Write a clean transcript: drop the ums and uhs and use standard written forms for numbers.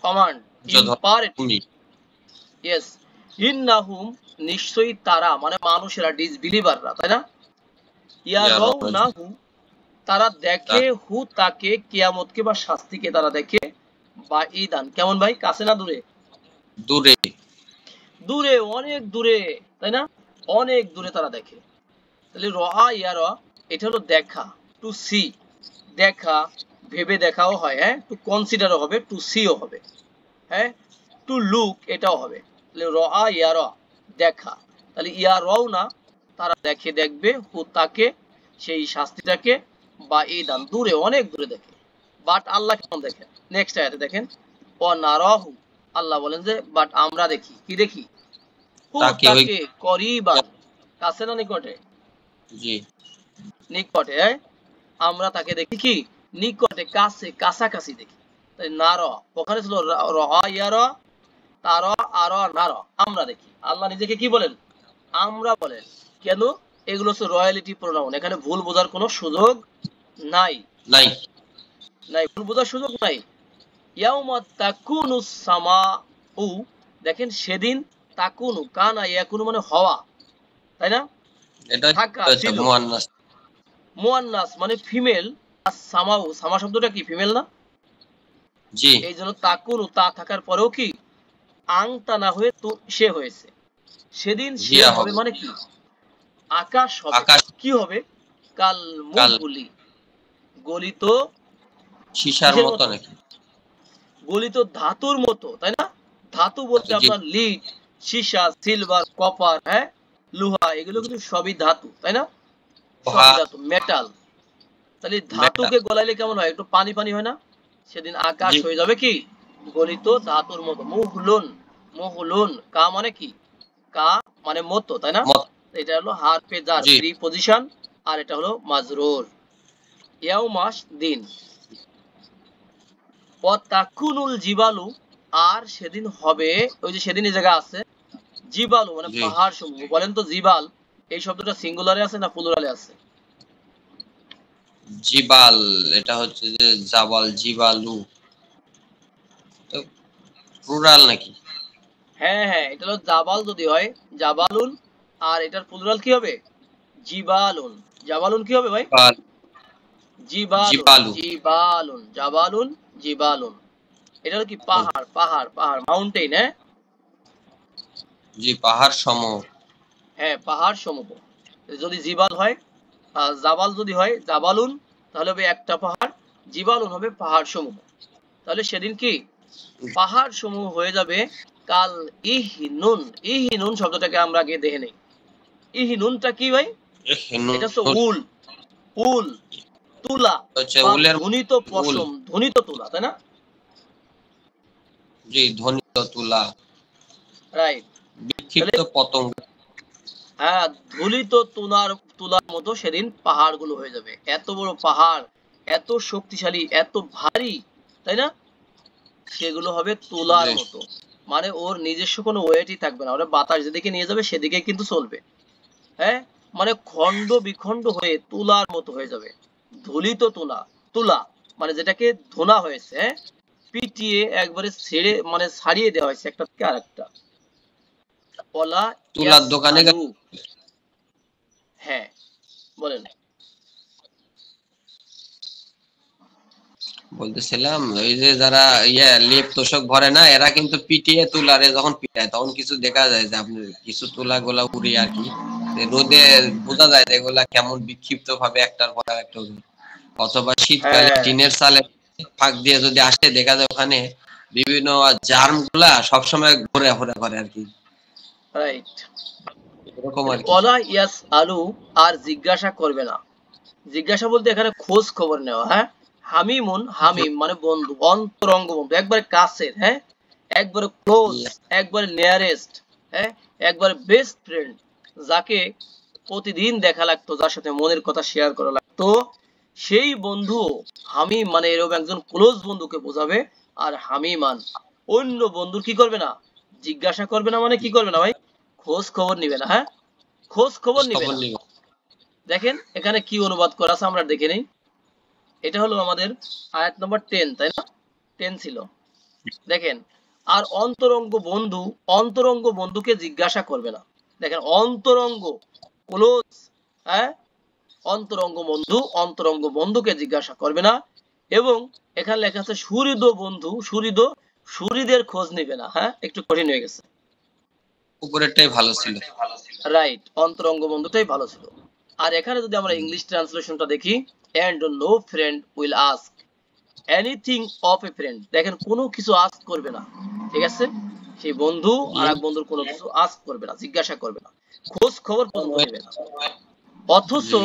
Command, imperative. Hmm. Yes, ইন্নাহুম নিশ্চয়ই তারা, মানে মানুষেরা, ডিসবিলিভাররা, তাই না? ইয়ারাউনাহু তারা দেখে, হু তাকে, কিয়ামতকে বা শাস্তিকে তারা দেখে, বা ইদান কেমন ভাই, কাছে না দূরে? দূরে। দূরে, অনেক দূরে, তাই না? অনেক দূরে তারা দেখে। তাহলে রহা ইয়ারা, এটা হলো দেখা, টু সি, দেখা, ভেবে দেখাও হয়, হ্যাঁ, টু কনসিডারও হবে, টু সিও হবে, হ্যাঁ, টু লুক এটাও হবে। তাহলে রহা ইয়ারা দেখা, তাহলে ইয়ারাও না তারা দেখে, দেখবে, হু তাকে, সেই শাস্তিটাকে, বা ইদান দূরে, অনেক দূরে দেখে। বাট আল্লাহ কেমন দেখেন? নেক্সট আয়াতে দেখেন, ও নারাহু, আল্লাহ বলেন যে বাট আমরা দেখি, কি দেখি? হু তাকে করিবান, কাছে না নিকটে? জি, নিকটে, আমরা তাকে দেখি কি? নিকটে, কাছে, কাছাকাছি দেখি। তাই নার, ওখানে ছিল ইয়ার, তার, আর নার, আমরা দেখি। আল্লাহ নিজেকে কি বলেন? আমরা বলেন। কেন? এগুলো হচ্ছে রয়্যালিটি প্রোনাউন, এখানে ভুল বোঝার কোনো সুযোগ নাই, নাই, নাই, ভুল বোঝার সুযোগ নাই। ইয়াউমা তাকুনুস সামাউ, দেখেন সেদিন, তাকুনু, কানা ইয়াকুনু মানে হওয়া, তাই না? এটা থাকা, হচ্ছে ছিল। মুয়ান্নাস। মুয়ান্নাস মানে ফিমেল, আর সামাউ, সামা শব্দটা কি? ফিমেল না? জি, এই জন্য তাকুনু, তা থাকার পরেও কি আং তা না হয়ে তো সে হয়েছে। সেদিন সে জিয়া হবে হবে, মানে কি? আকাশ হবে। আকাশ, কি হবে? কাল কাল, মুহলি, গলিত, সীসার কিসের মতো মতো? নাকি? গলিত ধাতুর মতো, তাই না? ধাতু বলতে জি, আপনার লিড, সীসা, সিলভার, কপার, হ্যাঁ, লোহা, এগুলো কিন্তু সবই ধাতু, তাই না? লোহা, সবই ধাতু, মেটাল। তাহলে মেটাল। ধাতুকে গলাইলে কেমন হয়? একটু পানি পানি হয় না? সেদিন আকাশ জি, হয়ে যাবে কি? গলিত ধাতুর মতো। মুহলুন, মুহলুন, কা মানে কি? কা মানে মতো, তাই না? মত, এটা হলো হারফে জার, জি, প্রিপজিশন, আর এটা হলো মাজরুর। ইয়াউমাস দিন, ও তাকুনুল জিবালু, আর সেদিন হবে, ওই যে সেদিন এই জায়গা আছে, জিবালু মানে জি, পাহাড় সমূহ। বলেন তো জিবাল এই শব্দটা সিঙ্গুলারে আছে না প্লুরালে আছে? জিবাল, এটা হচ্ছে যে জাবাল, জিবালু, তো প্লুরাল নাকি? হ্যাঁ হ্যাঁ, এটা হলো জাবাল যদি হয়, জাবালুন, আর এটার প্লুরাল কি হবে? জিবালুন। জাবালুন কি হবে ভাই? জিবাল, জিবালুন, জিবালু, জিবালুন, জাবালুন, জিবালুন। এটা হলো কি? পাহাড়, পাহাড়, পাহাড়, মাউন্টেন, হ্যাঁ, জি, পাহাড় সমূহ। হ্যাঁ, পাহাড় সমূহ। যদি জিবাল হয়, জাবাল যদি হয়, জাবালুন, তাহলে হবে একটা পাহাড়, জিবালুন হবে পাহাড় সমূহ। তাহলে সেদিন কি পাহাড় সমূহ হয়ে যাবে কাল ইহিনুন। ইহিনুন শব্দটাকে আমরা আগে দেখে নেই। ইহিনুনটা কি ভাই? এটা হচ্ছে উল, উল, তুলা, হচ্ছে বা উলের, ধ্বনিত উল, পশম, ধ্বনিত তুলা, তাই না? জি, ধ্বনিত তুলা, রাইট। তাহলে বিক্ষিপ্ত পতঙ্গ। হ্যাঁ, ধুলিত তুলার, তুলার মতো সেদিন পাহাড়গুলো হয়ে যাবে। এত বড় পাহাড়, এত শক্তিশালী, এত ভারী, তাই না? সেগুলো হবে তুলার জি, মতো। মানে ওর নিজস্ব কোনো ওয়েটই থাকবে না, ওরা বাতাস যেদিকে নিয়ে যাবে সেদিকে কিন্তু চলবে, হ্যাঁ, মানে খণ্ড বিখণ্ড হয়ে তুলার মতো হয়ে যাবে। ধুলিত তুলা, তুলা মানে যেটাকে ধোনা হয়েছে, হ্যাঁ, পিটিয়ে একবারে ছেড়ে, মানে ছাড়িয়ে দেওয়া হয়েছে একটা থেকে আরেকটা। পলা তুলার ইয়াস দোকানে আলু, হ্যাঁ, বলেন। বলতেছিলাম, ওই যে যারা লেপ তোষক ভরে না, এরা কিন্তু পিটিয়ে তুলারে যখন পিটায় তখন কিছু দেখা যায় যে আপনার কিছু তুলা গোলা উড়ে আর কি, যে রোদে বোঝা যায় যে এগুলা কেমন বিক্ষিপ্ত ভাবে একটার পর একটা উড়ে। অথবা শীতকালে হ্যাঁ, টিনের চালে ফাঁক দিয়ে যদি আসে, দেখা যায় ওখানে বিভিন্ন জার্ম গুলা সবসময় ঘুরে ঘুরে করে আর কি, রাইট। এরকম তাহলে আর কি। ওলা ইয়াস আলু, আর জিজ্ঞাসা করবে না। জিজ্ঞাসা বলতে এখানে খোঁজ খবর নেওয়া, হ্যাঁ। হামিমুন, হামিম মানে বন্ধু, অন্তরঙ্গ বন্ধু, একবারে কাছের, হ্যাঁ, একবারে ক্লোজ, একবারে নিয়ারেস্ট, হ্যাঁ, একবারে বেস্ট ফ্রেন্ড, যাকে প্রতিদিন দেখা লাগতো, যার সাথে মনের কথা শেয়ার করা লাগতো, সেই বন্ধু। হামিম মানে এরকম একজন ক্লোজ বন্ধুকে বোঝাবে। আর হামিমান অন্য বন্ধুর কি করবে না? জিজ্ঞাসা করবে না, মানে কি করবে না ভাই? খোঁজ খবর নিবে না, হ্যাঁ, খোঁজ খবর খোঁজ নিবে খবর না। নিবে। দেখেন এখানে কি অনুবাদ করা আছে আমরা দেখে নেই। এটা হলো আমাদের আয়াত নম্বর 10, তাই না? 10 ছিল। দেখেন, আর অন্তরঙ্গ বন্ধুকে জিজ্ঞাসা করবে না। দেখেন অন্তরঙ্গ, ক্লোজ, হ্যাঁ, অন্তরঙ্গ বন্ধুকে জিজ্ঞাসা করবে না। এবং এখানে লেখা আছে সুহৃদ বন্ধু, সুহৃদের খোঁজ নিবে না। হ্যাঁ, একটু কঠিন হয়ে গেছে। উপরেরটাই ভালো ছিল। রাইট, অন্তরঙ্গ বন্ধুটাই ভালো ছিল। আর এখানে যদি আমরা ইংলিশ ট্রান্সলেশনটা দেখি, and no friend will ask anything of a friend. দেখেন কোনো কিছু আস্ক করবে না, ঠিক আছে? সেই বন্ধু আর এক বন্ধুর কোনো কিছু আস্ক করবে না, জিজ্ঞাসা করবে না, খোঁজ খবর পর্যন্ত নেবে না। অথচ জি